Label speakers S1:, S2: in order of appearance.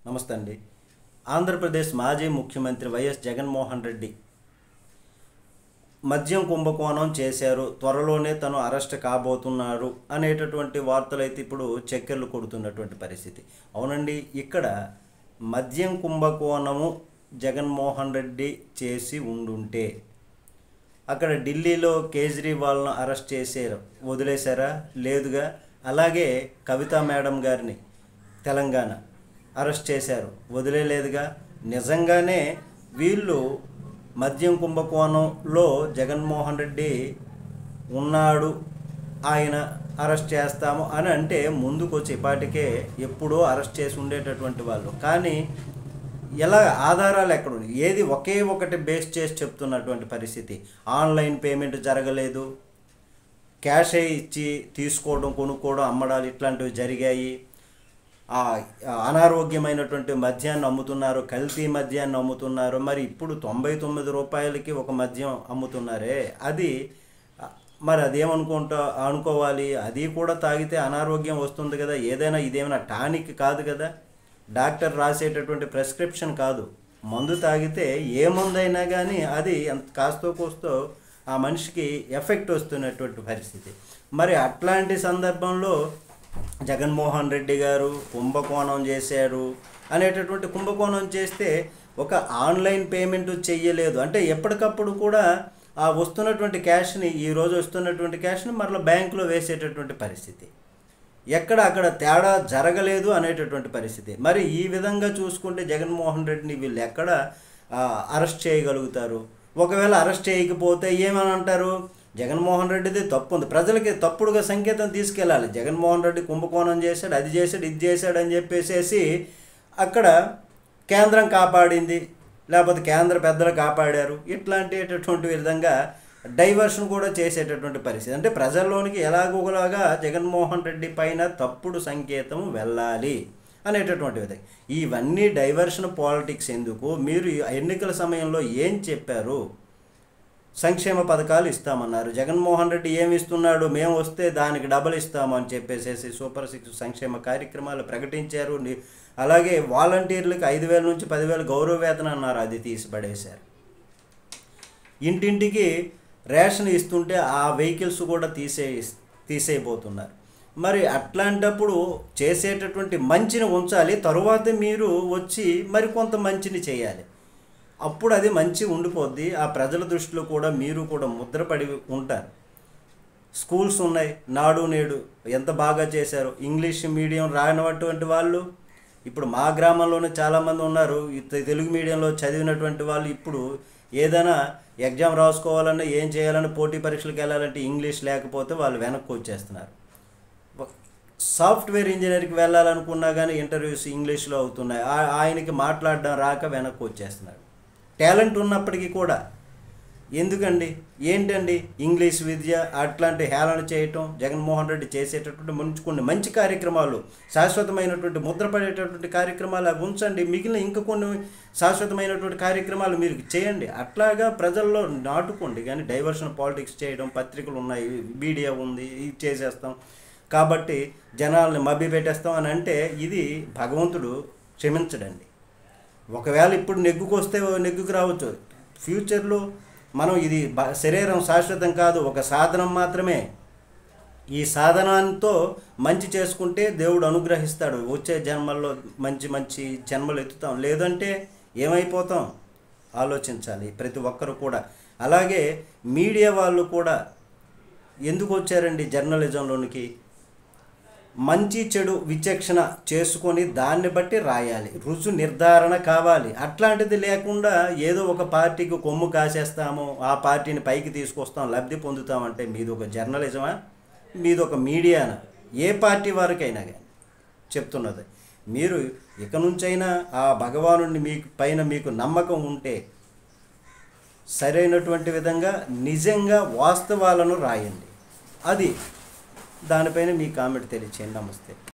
S1: నమస్తే అండి. ఆంధ్రప్రదేశ్ మాజీ ముఖ్యమంత్రి వైఎస్ జగన్మోహన్ రెడ్డి మద్యం కుంభకోణం చేశారు, త్వరలోనే తను అరెస్ట్ కాబోతున్నారు అనేటటువంటి వార్తలు అయితే ఇప్పుడు చక్కెర్లు కొడుతున్నటువంటి పరిస్థితి. అవునండి, ఇక్కడ మద్యం కుంభకోణము జగన్మోహన్ రెడ్డి చేసి ఉండుంటే అక్కడ ఢిల్లీలో కేజ్రీవాల్ను అరెస్ట్ చేశారు, వదిలేశారా? లేదుగా. అలాగే కవితా మేడం గారిని తెలంగాణ అరెస్ట్ చేశారు, వదిలేలేదుగా. నిజంగానే వీళ్ళు మద్యం కుంభకోణంలో జగన్మోహన్ రెడ్డి ఉన్నాడు, ఆయన అరెస్ట్ చేస్తాము అని అంటే ముందుకు వచ్చి ఇప్పటికే ఎప్పుడో అరెస్ట్ చేసి ఉండేటటువంటి వాళ్ళు. కానీ ఎలా ఆధారాలు ఎక్కడుంది? ఏది ఒకే ఒకటి బేస్ చేసి చెప్తున్నటువంటి పరిస్థితి. ఆన్లైన్ పేమెంట్ జరగలేదు, క్యాషే ఇచ్చి తీసుకోవడం, కొనుక్కోవడం, అమ్మడాలు ఇట్లాంటివి జరిగాయి. అనారోగ్యమైనటువంటి మద్యాన్ని అమ్ముతున్నారు, కల్తీ మద్యాన్ని అమ్ముతున్నారు. మరి ఇప్పుడు 99 రూపాయలకి ఒక మద్యం అమ్ముతున్నారే, అది మరి అనుకోవాలి? అది కూడా తాగితే అనారోగ్యం వస్తుంది కదా. ఇదేమైనా టానిక్ కాదు కదా, డాక్టర్ రాసేటటువంటి ప్రిస్క్రిప్షన్ కాదు. మందు తాగితే ఏ మందు అయినా కానీ అది కాస్తో కోస్తో ఆ మనిషికి ఎఫెక్ట్ వస్తున్నటువంటి పరిస్థితి. మరి అట్లాంటి సందర్భంలో జగన్మోహన్ రెడ్డి గారు కుంభకోణం చేశారు అనేటటువంటి, కుంభకోణం చేస్తే ఒక ఆన్లైన్ పేమెంట్ చెయ్యలేదు అంటే ఎప్పటికప్పుడు కూడా ఆ వస్తున్నటువంటి క్యాష్ని, ఈరోజు వస్తున్నటువంటి క్యాష్ని మరలా బ్యాంకులో వేసేటటువంటి పరిస్థితి. అక్కడ తేడా జరగలేదు అనేటటువంటి పరిస్థితి. మరి ఈ విధంగా చూసుకుంటే జగన్మోహన్ రెడ్డిని వీళ్ళు ఎక్కడ అరెస్ట్ చేయగలుగుతారు? ఒకవేళ అరెస్ట్ చేయకపోతే ఏమని అంటారు? జగన్మోహన్ రెడ్డిది తప్పు ఉంది, ప్రజలకి తప్పుడుగా సంకేతం తీసుకెళ్ళాలి. జగన్మోహన్ రెడ్డి కుంభకోణం చేశాడు, అది చేశాడు, ఇది చేశాడు అని చెప్పేసి అక్కడ కేంద్రం కాపాడింది, లేకపోతే కేంద్ర పెద్దలు కాపాడారు, ఇట్లాంటిటువంటి విధంగా డైవర్షన్ కూడా చేసేటటువంటి పరిస్థితి. అంటే ప్రజల్లోనికి ఎలాగోలాగా జగన్మోహన్ రెడ్డి పైన తప్పుడు సంకేతం వెళ్ళాలి అనేటటువంటి విధంగా. ఇవన్నీ డైవర్షన్ పాలిటిక్స్ ఎందుకు? మీరు ఎన్నికల సమయంలో ఏం చెప్పారు? సంక్షేమ పథకాలు ఇస్తామన్నారు. జగన్మోహన్ రెడ్డి ఏమి ఇస్తున్నాడు? మేము వస్తే దానికి డబల్ ఇస్తాము అని చెప్పేసి సూపర్ 6 సంక్షేమ కార్యక్రమాలు ప్రకటించారు. అలాగే వాలంటీర్లకు 5,000 నుంచి 10,000 గౌరవ వేతనం అన్నారు, అది తీసి పడేశారు. ఇంటింటికి రేషన్ ఇస్తుంటే ఆ వెహికల్స్ కూడా తీసేయబోతున్నారు. మరి అట్లాంటప్పుడు చేసేటటువంటి మంచిని ఉంచాలి, తరువాత మీరు వచ్చి మరికొంత మంచిని చేయాలి. అప్పుడు అది మంచి ఉండిపోద్ది. ఆ ప్రజల దృష్టిలో కూడా మీరు కూడా ముద్రపడి ఉంటారు. స్కూల్స్ ఉన్నాయి, నాడు నేడు ఎంత బాగా చేశారు. ఇంగ్లీష్ మీడియం రానటువంటి వాళ్ళు ఇప్పుడు మా గ్రామంలోనే చాలామంది ఉన్నారు. తెలుగు మీడియంలో చదివినటువంటి వాళ్ళు ఇప్పుడు ఏదైనా ఎగ్జామ్ రాసుకోవాలన్నా, ఏం చేయాలన్నా, పోటీ పరీక్షలకు వెళ్ళాలంటే ఇంగ్లీష్ లేకపోతే వాళ్ళు వెనక్కి వచ్చేస్తున్నారు. సాఫ్ట్వేర్ ఇంజనీర్కి వెళ్ళాలనుకున్నా కానీ ఇంటర్వ్యూస్ ఇంగ్లీష్లో అవుతున్నాయి. ఆయనకి మాట్లాడడం రాక వెనక్కి వచ్చేస్తున్నాడు. టాలెంట్ ఉన్నప్పటికీ కూడా ఎందుకండి, ఏంటండి ఇంగ్లీష్ విద్య అట్లాంటి హేళన చేయటం? జగన్మోహన్ రెడ్డి చేసేటటువంటి కొన్ని మంచి కార్యక్రమాలు, శాశ్వతమైనటువంటి ముద్రపడేటటువంటి కార్యక్రమాలు అవి ఉంచండి. మిగిలిన ఇంకా కొన్ని శాశ్వతమైనటువంటి కార్యక్రమాలు మీరు చేయండి. అట్లాగా ప్రజల్లో నాటుకోండి. కానీ డైవర్షన్ పాలిటిక్స్ చేయడం, పత్రికలు ఉన్నాయి, మీడియా ఉంది, ఇది చేసేస్తాం కాబట్టి జనాల్ని మభ్య పెట్టేస్తాం అని అంటే ఇది భగవంతుడు క్షమించడండి. ఒకవేళ ఇప్పుడు నెగ్గుకొస్తే నెగ్గుకు రావచ్చు, ఫ్యూచర్లో మనం ఇది శరీరం శాశ్వతం కాదు, ఒక సాధనం మాత్రమే. ఈ సాధనంతో మంచి చేసుకుంటే దేవుడు అనుగ్రహిస్తాడు. వచ్చే జన్మల్లో మంచి జన్మలు ఎత్తుతాం, లేదంటే ఏమైపోతాం ఆలోచించాలి ప్రతి ఒక్కరు కూడా. అలాగే మీడియా వాళ్ళు కూడా ఎందుకు వచ్చారండి జర్నలిజంలోనికి? మంచి చెడు విచక్షణ చేసుకొని దాన్ని బట్టి రాయాలి, రుజు నిర్ధారణ కావాలి. అట్లాంటిది లేకుండా ఏదో ఒక పార్టీకి కొమ్ము కాసేస్తాము, ఆ పార్టీని పైకి తీసుకొస్తాం, లబ్ధి పొందుతామంటే మీది ఒక జర్నలిజమా? మీది ఒక మీడియానా? ఏ పార్టీ వారికైనా కానీ చెప్తున్నది. మీరు ఇక నుంచైనా ఆ భగవానుడిని మీకు నమ్మకం ఉంటే సరైనటువంటి విధంగా నిజంగా వాస్తవాలను రాయండి. అది దానిపైన మీ కామెంట్ తెలియచేయండి. నమస్తే.